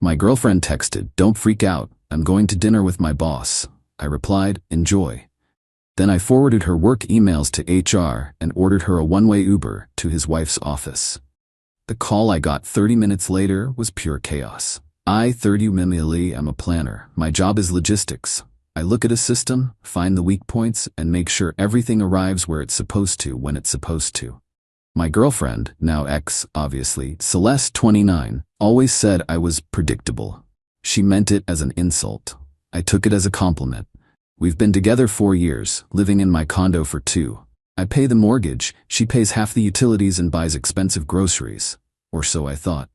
My girlfriend texted, "Don't freak out. I'm going to dinner with my boss." I replied, "Enjoy." Then I forwarded her work emails to HR and ordered her a one-way Uber to his wife's office. The call I got 30 minutes later was pure chaos. I, 30 Mimili, am a planner. My job is logistics. I look at a system, find the weak points, and make sure everything arrives where it's supposed to when it's supposed to. My girlfriend, now ex, obviously, Celeste, 29, always said I was predictable. She meant it as an insult. I took it as a compliment. We've been together 4 years, living in my condo for 2. I pay the mortgage, she pays half the utilities and buys expensive groceries. Or so I thought.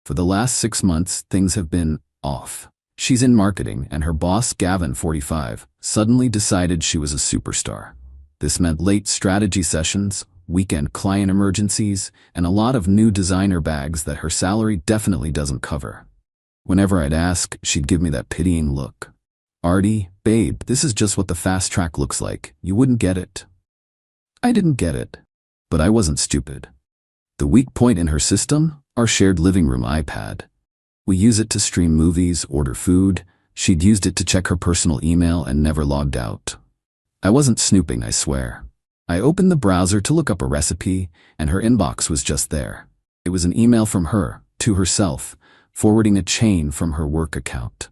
For the last 6 months, things have been off. She's in marketing, and her boss, Gavin, 45, suddenly decided she was a superstar. This meant late strategy sessions, weekend client emergencies, and a lot of new designer bags that her salary definitely doesn't cover. Whenever I'd ask, she'd give me that pitying look. "Artie, babe, this is just what the fast track looks like. You wouldn't get it." I didn't get it. But I wasn't stupid. The weak point in her system? Our shared living room iPad. We use it to stream movies, order food. She'd used it to check her personal email and never logged out. I wasn't snooping, I swear. I opened the browser to look up a recipe, and her inbox was just there. It was an email from her, to herself, forwarding a chain from her work account.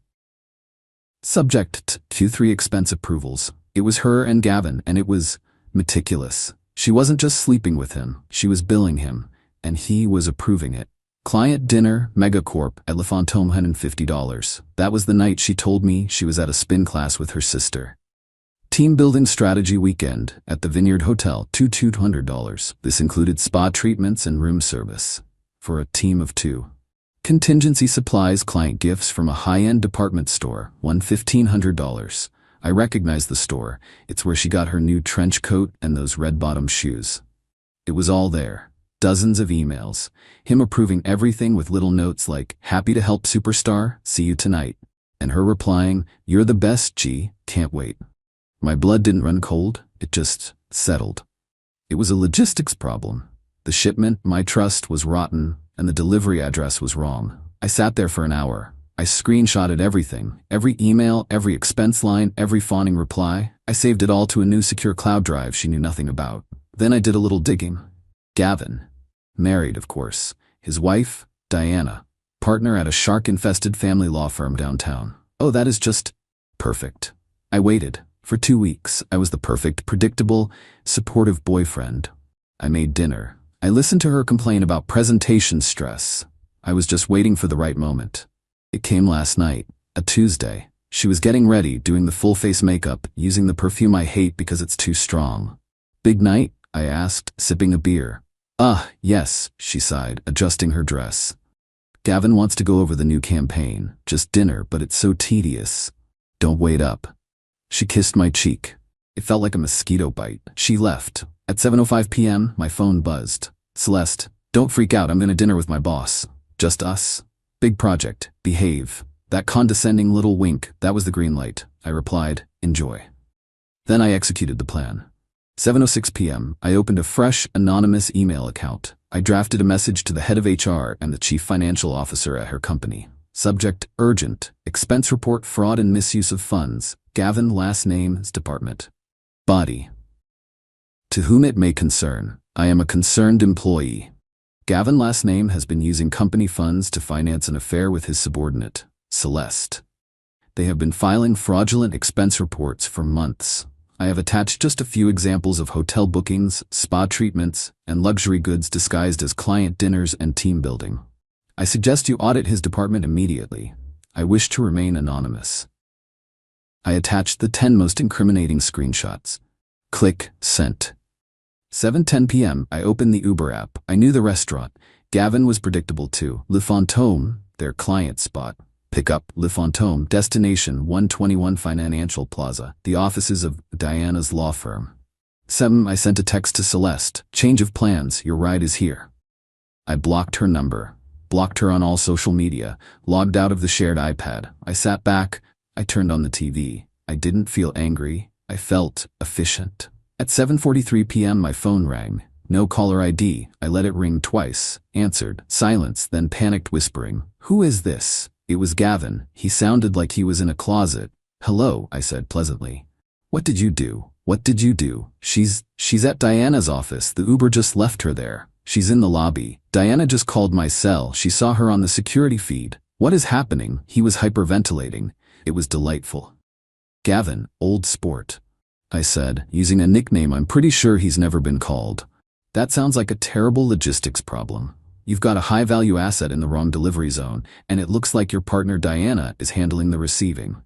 Subject to 3 expense approvals. It was her and Gavin, and it was meticulous. She wasn't just sleeping with him, she was billing him, and he was approving it. Client dinner, Megacorp, at Le Fantôme, $150. That was the night she told me she was at a spin class with her sister. Team building strategy weekend at the Vineyard Hotel, $200. This included spa treatments and room service. For a team of 2. Contingency supplies, client gifts from a high-end department store, $1,500. I recognized the store. It's where she got her new trench coat and those red-bottom shoes. It was all there. Dozens of emails. Him approving everything with little notes like, "Happy to help superstar, see you tonight." And her replying, "You're the best, G, can't wait." My blood didn't run cold, it just settled. It was a logistics problem. The shipment, my trust, was rotten, and the delivery address was wrong. I sat there for an hour. I screenshotted everything, every email, every expense line, every fawning reply. I saved it all to a new secure cloud drive she knew nothing about. Then I did a little digging. Gavin. Married, of course. His wife, Diana. Partner at a shark-infested family law firm downtown. Oh, that is just perfect. I waited. For 2 weeks, I was the perfect, predictable, supportive boyfriend. I made dinner. I listened to her complain about presentation stress. I was just waiting for the right moment. It came last night, a Tuesday. She was getting ready, doing the full face makeup, using the perfume I hate because it's too strong. "Big night?" I asked, sipping a beer. Yes," she sighed, adjusting her dress. "Gavin wants to go over the new campaign. Just dinner, but it's so tedious." "Don't wait up." She kissed my cheek. It felt like a mosquito bite. She left. At 7:05 p.m., my phone buzzed. "Celeste, don't freak out, I'm gonna dinner with my boss. Just us. Big project. Behave." That condescending little wink, that was the green light. I replied, "Enjoy." Then I executed the plan. 7:06 p.m., I opened a fresh, anonymous email account. I drafted a message to the head of HR and the chief financial officer at her company. Subject, urgent, expense report, fraud and misuse of funds. Gavin, last name's department. Body. To whom it may concern, I am a concerned employee. Gavin, last name, has been using company funds to finance an affair with his subordinate, Celeste. They have been filing fraudulent expense reports for months. I have attached just a few examples of hotel bookings, spa treatments, and luxury goods disguised as client dinners and team building. I suggest you audit his department immediately. I wish to remain anonymous. I attached the 10 most incriminating screenshots. Click Sent. 7:10 p.m., I opened the Uber app. I knew the restaurant. Gavin was predictable too. Le Fantôme, their client spot. Pickup, Le Fantôme, destination 121 Financial Plaza, the offices of Diana's law firm. 7. I sent a text to Celeste. "Change of plans, your ride is here." I blocked her number, blocked her on all social media, logged out of the shared iPad. I sat back, I turned on the TV. I didn't feel angry, I felt efficient. At 7:43 p.m. my phone rang. No caller ID. I let it ring twice. Answered. Silence, then panicked whispering. "Who is this?" It was Gavin. He sounded like he was in a closet. "Hello," I said pleasantly. "What did you do? What did you do?" She's at Diana's office. The Uber just left her there. She's in the lobby. Diana just called my cell. She saw her on the security feed." "What is happening?" He was hyperventilating. It was delightful. "Gavin, old sport," I said, using a nickname I'm pretty sure he's never been called. "That sounds like a terrible logistics problem. You've got a high-value asset in the wrong delivery zone, and it looks like your partner Diana is handling the receiving.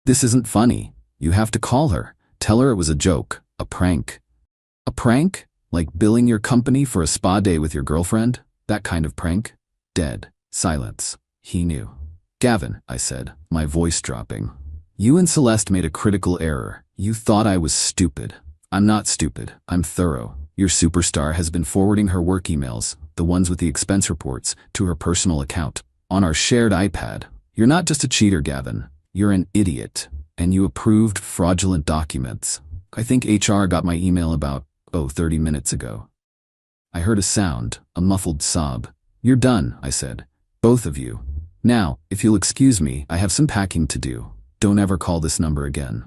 This isn't funny. You have to call her. Tell her it was a joke, a prank." "A prank? Like billing your company for a spa day with your girlfriend? That kind of prank?" Dead silence. He knew. "Gavin," I said, my voice dropping. "You and Celeste made a critical error. You thought I was stupid. I'm not stupid. I'm thorough. Your superstar has been forwarding her work emails, the ones with the expense reports, to her personal account, on our shared iPad. You're not just a cheater, Gavin. You're an idiot. And you approved fraudulent documents. I think HR got my email about 30 minutes ago." I heard a sound, a muffled sob. "You're done," I said. "Both of you. Now, if you'll excuse me, I have some packing to do. Don't ever call this number again."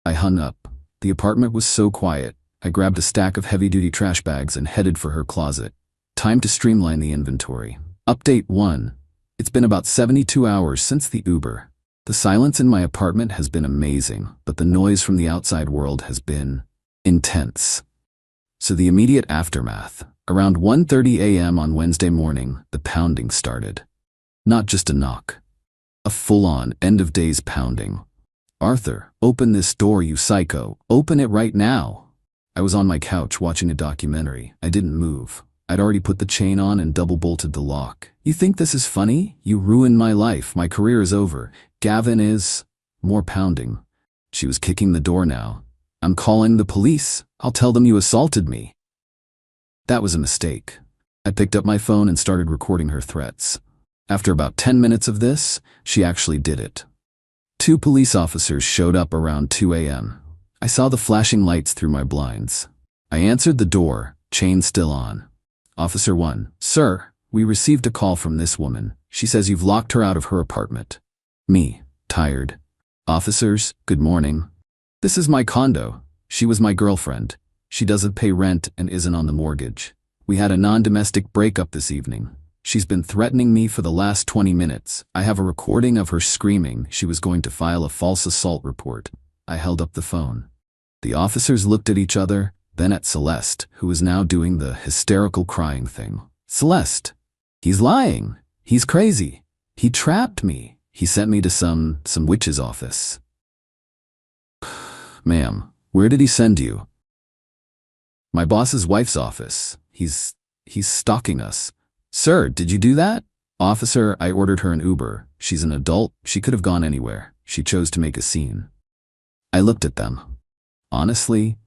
I hung up. The apartment was so quiet. I grabbed a stack of heavy-duty trash bags and headed for her closet. Time to streamline the inventory. Update 1. It's been about 72 hours since the Uber. The silence in my apartment has been amazing, but the noise from the outside world has been intense. So the immediate aftermath. Around 1:30 a.m. on Wednesday morning, the pounding started. Not just a knock. A full-on, end-of-days pounding. "Arthur, open this door, you psycho. Open it right now." I was on my couch watching a documentary. I didn't move. I'd already put the chain on and double-bolted the lock. "You think this is funny? You ruined my life. My career is over. Gavin is..." More pounding. She was kicking the door now. "I'm calling the police. I'll tell them you assaulted me." That was a mistake. I picked up my phone and started recording her threats. After about 10 minutes of this, she actually did it. 2 police officers showed up around 2 a.m. I saw the flashing lights through my blinds. I answered the door, chain still on. "Officer 1, sir, we received a call from this woman. She says you've locked her out of her apartment." Me, tired. "Officers, good morning. This is my condo. She was my girlfriend. She doesn't pay rent and isn't on the mortgage. We had a non-domestic breakup this evening. She's been threatening me for the last 20 minutes. I have a recording of her screaming she was going to file a false assault report." I held up the phone. The officers looked at each other, then at Celeste, who was now doing the hysterical crying thing. "Celeste, he's lying. He's crazy. He trapped me. He sent me to some witch's office." "Ma'am, where did he send you?" "My boss's wife's office. He's stalking us." "Sir, did you do that?" "Officer, I ordered her an Uber. She's an adult. She could have gone anywhere. She chose to make a scene." I looked at them. Honestly,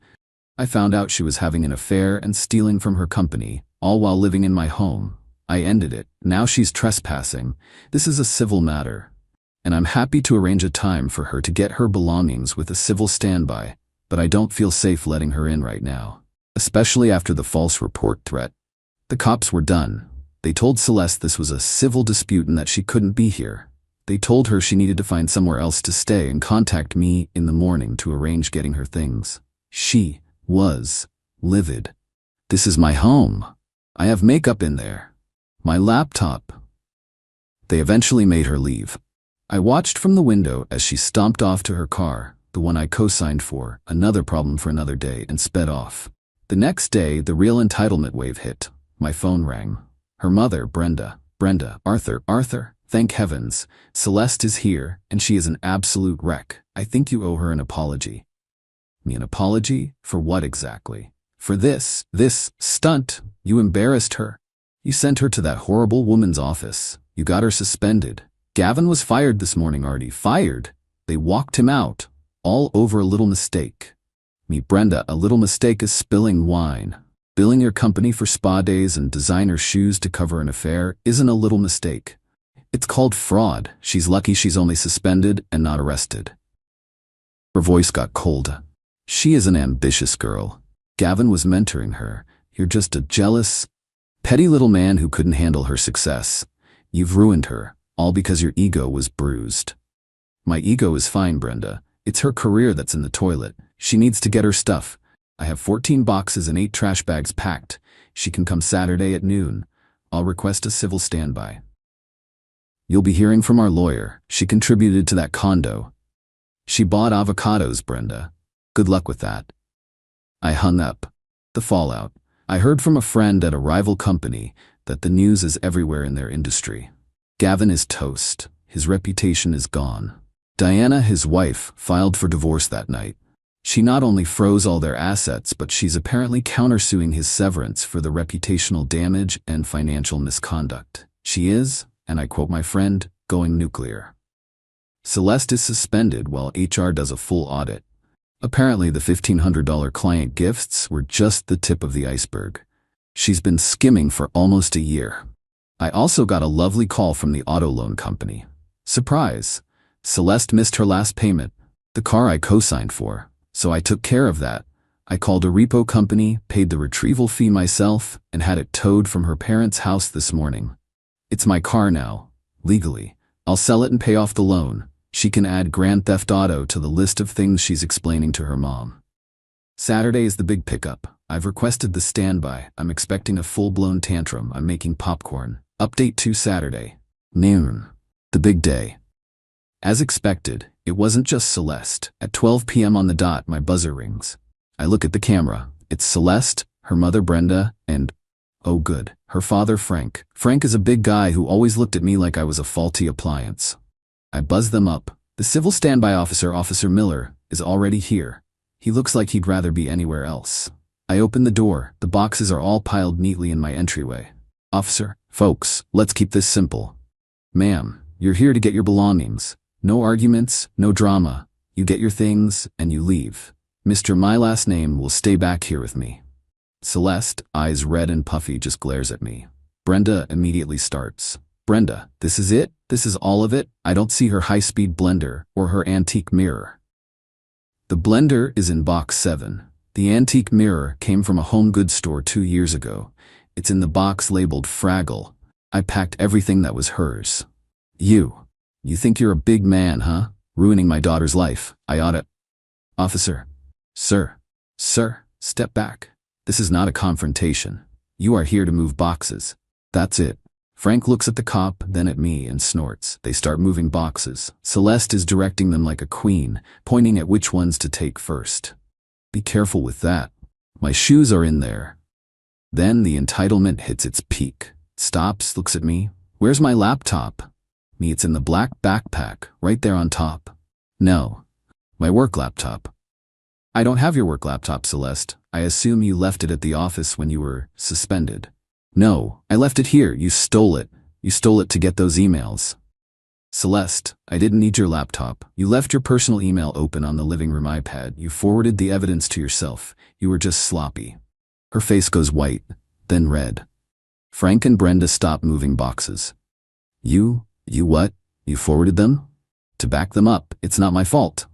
I found out she was having an affair and stealing from her company, all while living in my home. I ended it. Now she's trespassing. This is a civil matter. And I'm happy to arrange a time for her to get her belongings with a civil standby, but I don't feel safe letting her in right now, especially after the false report threat. The cops were done. They told Celeste this was a civil dispute and that she couldn't be here. They told her she needed to find somewhere else to stay and contact me in the morning to arrange getting her things. She was livid. This is my home. I have makeup in there. My laptop. They eventually made her leave. I watched from the window as she stomped off to her car, the one I co-signed for, another problem for another day, and sped off. The next day, the real entitlement wave hit. My phone rang. Her mother, Brenda. "Brenda, Arthur, thank heavens. Celeste is here, and she is an absolute wreck. I think you owe her an apology." Me an apology? For what exactly? "For this stunt. You embarrassed her. You sent her to that horrible woman's office. You got her suspended. Gavin was fired this morning, Artie. Fired. They walked him out. All over a little mistake." Me, "Brenda, a little mistake is spilling wine. Billing your company for spa days and designer shoes to cover an affair isn't a little mistake. It's called fraud. She's lucky she's only suspended and not arrested." Her voice got cold. "She is an ambitious girl. Gavin was mentoring her. You're just a jealous, petty little man who couldn't handle her success. You've ruined her. All because your ego was bruised. My ego is fine, Brenda. It's her career that's in the toilet. She needs to get her stuff. I have 14 boxes and 8 trash bags packed. She can come Saturday at noon. I'll request a civil standby. You'll be hearing from our lawyer. She contributed to that condo. She bought avocados, Brenda. Good luck with that. I hung up. The fallout. I heard from a friend at a rival company that the news is everywhere in their industry. Gavin is toast. His reputation is gone. Diana, his wife, filed for divorce that night. She not only froze all their assets, but she's apparently countersuing his severance for the reputational damage and financial misconduct. She is, and I quote my friend, going nuclear. Celeste is suspended while HR does a full audit. Apparently the $1,500 client gifts were just the tip of the iceberg. She's been skimming for almost a year. I also got a lovely call from the auto loan company. Surprise! Celeste missed her last payment, the car I co-signed for, so I took care of that. I called a repo company, paid the retrieval fee myself, and had it towed from her parents' house this morning. It's my car now, legally. I'll sell it and pay off the loan. She can add Grand Theft Auto to the list of things she's explaining to her mom. Saturday is the big pickup. I've requested the standby. I'm expecting a full-blown tantrum. I'm making popcorn. Update 2 Saturday. Noon. The big day. As expected, it wasn't just Celeste. At 12 p.m. on the dot, my buzzer rings. I look at the camera. It's Celeste, her mother Brenda, and, oh good, her father Frank. Frank is a big guy who always looked at me like I was a faulty appliance. I buzz them up. The civil standby officer, Officer Miller, is already here. He looks like he'd rather be anywhere else. I open the door. The boxes are all piled neatly in my entryway. Officer, folks, let's keep this simple. Ma'am, you're here to get your belongings. No arguments, no drama. You get your things, and you leave. Mr. My last name will stay back here with me. Celeste, eyes red and puffy, just glares at me. Brenda immediately starts. Brenda, this is it? This is all of it? I don't see her high-speed blender or her antique mirror. The blender is in box 7. The antique mirror came from a home goods store 2 years ago. It's in the box labeled Fraggle. I packed everything that was hers. You think you're a big man, huh? Ruining my daughter's life. I oughta. Officer. Sir, step back. This is not a confrontation. You are here to move boxes. That's it. Frank looks at the cop, then at me, and snorts. They start moving boxes. Celeste is directing them like a queen, pointing at which ones to take first. Be careful with that. My shoes are in there. Then the entitlement hits its peak. Stops, looks at me. Where's my laptop? Me, it's in the black backpack, right there on top. No. My work laptop. I don't have your work laptop, Celeste. I assume you left it at the office when you were suspended. No, I left it here. You stole it. You stole it to get those emails. Celeste, I didn't need your laptop. You left your personal email open on the living room iPad. You forwarded the evidence to yourself. You were just sloppy. Her face goes white, then red. Frank and Brenda stop moving boxes. You what? You forwarded them? To back them up, it's not my fault.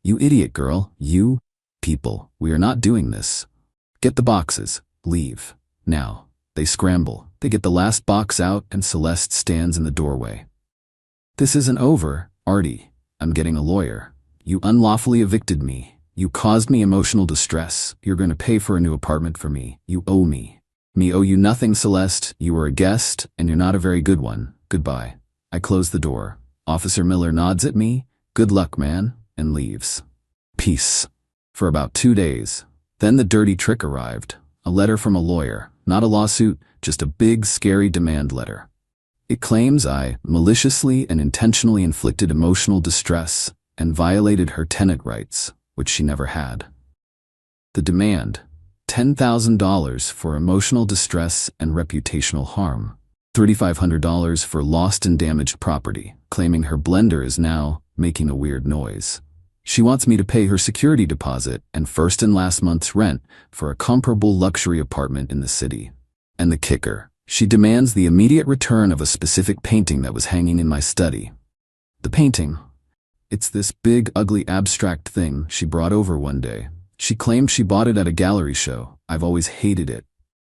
You idiot girl, you. People, we are not doing this. Get the boxes, leave. Now. They scramble. They get the last box out and Celeste stands in the doorway. This isn't over, Artie. I'm getting a lawyer. You unlawfully evicted me. You caused me emotional distress. You're going to pay for a new apartment for me. You owe me. Me owe you nothing, Celeste. You were a guest, and you're not a very good one. Goodbye. I close the door. Officer Miller nods at me. Good luck, man, and leaves. Peace. For about 2 days. Then the dirty trick arrived. A letter from a lawyer. Not a lawsuit, just a big, scary demand letter. It claims I maliciously and intentionally inflicted emotional distress and violated her tenant rights, which she never had. The demand: $10,000 for emotional distress and reputational harm, $3,500 for lost and damaged property, claiming her blender is now making a weird noise. She wants me to pay her security deposit and first and last month's rent for a comparable luxury apartment in the city. And the kicker: she demands the immediate return of a specific painting that was hanging in my study. The painting. It's this big, ugly, abstract thing she brought over one day. She claimed she bought it at a gallery show. I've always hated it.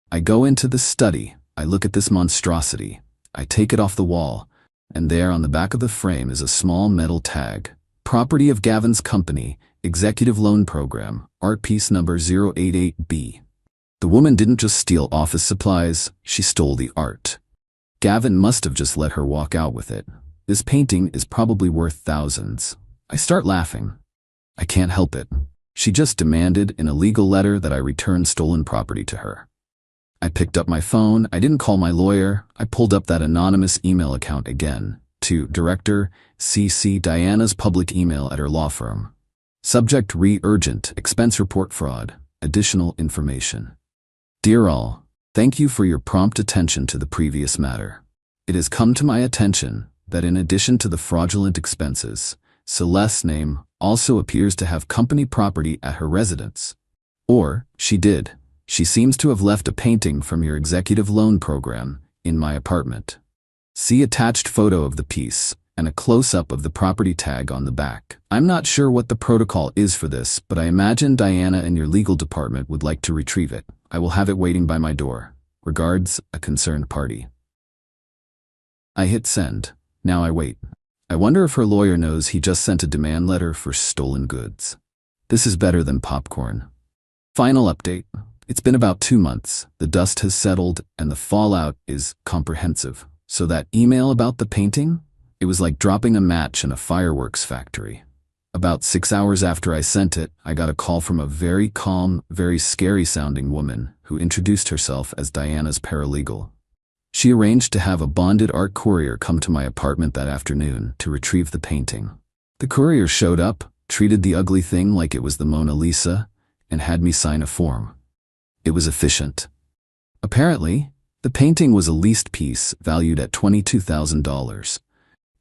I go into the study. I look at this monstrosity. I take it off the wall. and there on the back of the frame is a small metal tag. Property of Gavin's company, Executive Loan Program, art piece number 088B. The woman didn't just steal office supplies, she stole the art. Gavin must have just let her walk out with it. This painting is probably worth thousands. I start laughing. I can't help it. She just demanded in a legal letter that I return stolen property to her. I picked up my phone, I didn't call my lawyer, I pulled up that anonymous email account again, to Director CC Diana's public email at her law firm. Subject urgent, expense report fraud, additional information. Dear all, thank you for your prompt attention to the previous matter. It has come to my attention that in addition to the fraudulent expenses, Celeste's name also appears to have company property at her residence. Or, she did. She seems to have left a painting from your executive loan program in my apartment. See attached photo of the piece and a close-up of the property tag on the back. I'm not sure what the protocol is for this, but I imagine Diana and your legal department would like to retrieve it. I will have it waiting by my door. Regards, a concerned party. I hit send. Now I wait. I wonder if her lawyer knows he just sent a demand letter for stolen goods. This is better than popcorn. Final update. It's been about 2 months. The dust has settled and the fallout is comprehensive. So that email about the painting? It was like dropping a match in a fireworks factory. About 6 hours after I sent it, I got a call from a very calm, very scary-sounding woman who introduced herself as Diana's paralegal. She arranged to have a bonded art courier come to my apartment that afternoon to retrieve the painting. The courier showed up, treated the ugly thing like it was the Mona Lisa, and had me sign a form. It was efficient. Apparently, the painting was a leased piece valued at $22,000.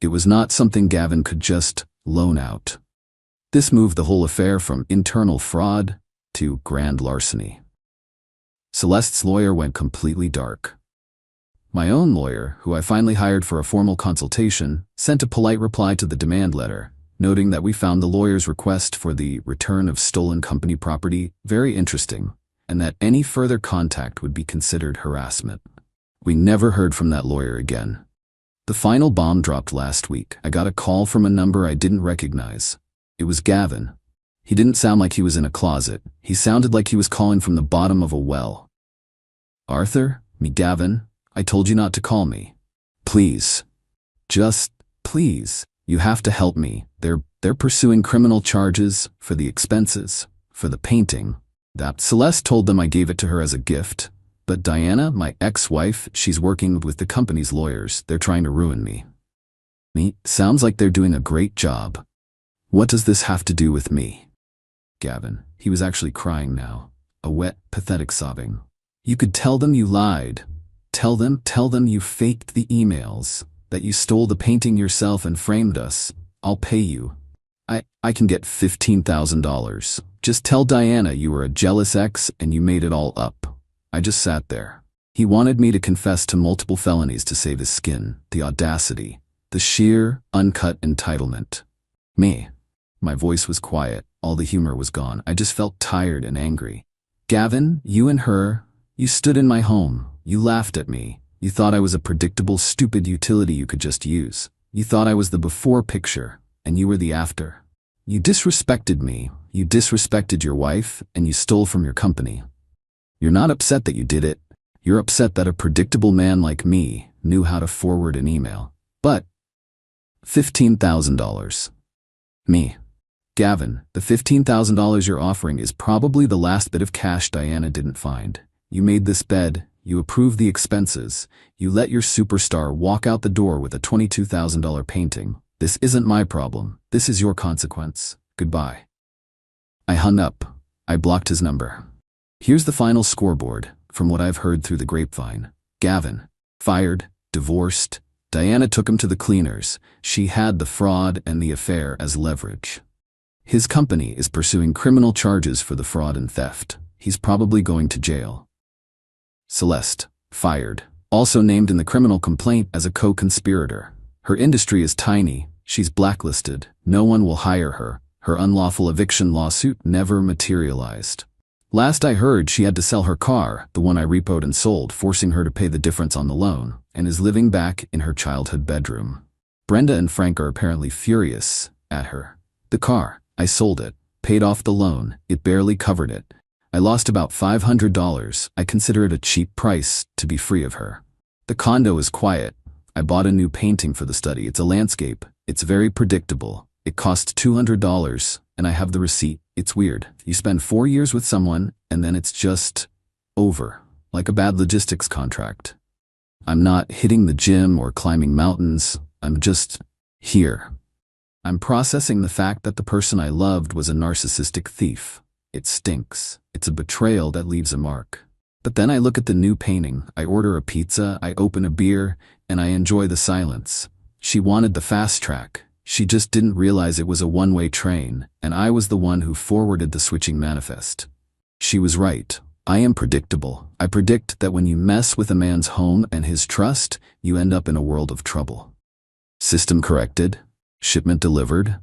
It was not something Gavin could just loan out. This moved the whole affair from internal fraud to grand larceny. Celeste's lawyer went completely dark. My own lawyer, who I finally hired for a formal consultation, sent a polite reply to the demand letter, noting that we found the lawyer's request for the return of stolen company property very interesting, and that any further contact would be considered harassment. We never heard from that lawyer again. The final bomb dropped last week. I got a call from a number I didn't recognize. It was Gavin. He didn't sound like he was in a closet. He sounded like he was calling from the bottom of a well. Arthur? Me Gavin? I told you not to call me. Please. Just, please. You have to help me. They're pursuing criminal charges for the expenses, for the painting. That Celeste told them I gave it to her as a gift. But Diana, my ex-wife, she's working with the company's lawyers. They're trying to ruin me. Me? Sounds like they're doing a great job. What does this have to do with me? Gavin. He was actually crying now. A wet, pathetic sobbing. You could tell them you lied. Tell them you faked the emails, that you stole the painting yourself and framed us. I'll pay you. I can get $15,000. Just tell Diana you were a jealous ex and you made it all up. I just sat there. He wanted me to confess to multiple felonies to save his skin, the audacity, the sheer, uncut entitlement. Me. My voice was quiet, all the humor was gone. I just felt tired and angry. Gavin, you and her, you stood in my home. You laughed at me. You thought I was a predictable, stupid utility you could just use. You thought I was the before picture, and you were the after. You disrespected me. You disrespected your wife, and you stole from your company. You're not upset that you did it. You're upset that a predictable man like me knew how to forward an email. But $15,000. Me. Gavin, the $15,000 you're offering is probably the last bit of cash Diana didn't find. You made this bed. You approved the expenses. You let your superstar walk out the door with a $22,000 painting. This isn't my problem. This is your consequence. Goodbye. I hung up. I blocked his number. Here's the final scoreboard, from what I've heard through the grapevine. Gavin. Fired. Divorced. Diana took him to the cleaners. She had the fraud and the affair as leverage. His company is pursuing criminal charges for the fraud and theft. He's probably going to jail. Celeste. Fired. Also named in the criminal complaint as a co-conspirator. Her industry is tiny. She's blacklisted. No one will hire her. Her unlawful eviction lawsuit never materialized. Last I heard, she had to sell her car, the one I repoed and sold, forcing her to pay the difference on the loan, and is living back in her childhood bedroom. Brenda and Frank are apparently furious at her. The car, I sold it, paid off the loan, it barely covered it. I lost about $500. I consider it a cheap price to be free of her. The condo is quiet. I bought a new painting for the study. It's a landscape. It's very predictable. It cost $200, and I have the receipt. It's weird. You spend 4 years with someone, and then it's just over, like a bad logistics contract. I'm not hitting the gym or climbing mountains. I'm just here. I'm processing the fact that the person I loved was a narcissistic thief. It stinks. It's a betrayal that leaves a mark. But then I look at the new painting, I order a pizza, I open a beer, and I enjoy the silence. She wanted the fast track. She just didn't realize it was a one-way train, and I was the one who forwarded the switching manifest. She was right. I am predictable. I predict that when you mess with a man's home and his trust, you end up in a world of trouble. System corrected. Shipment delivered.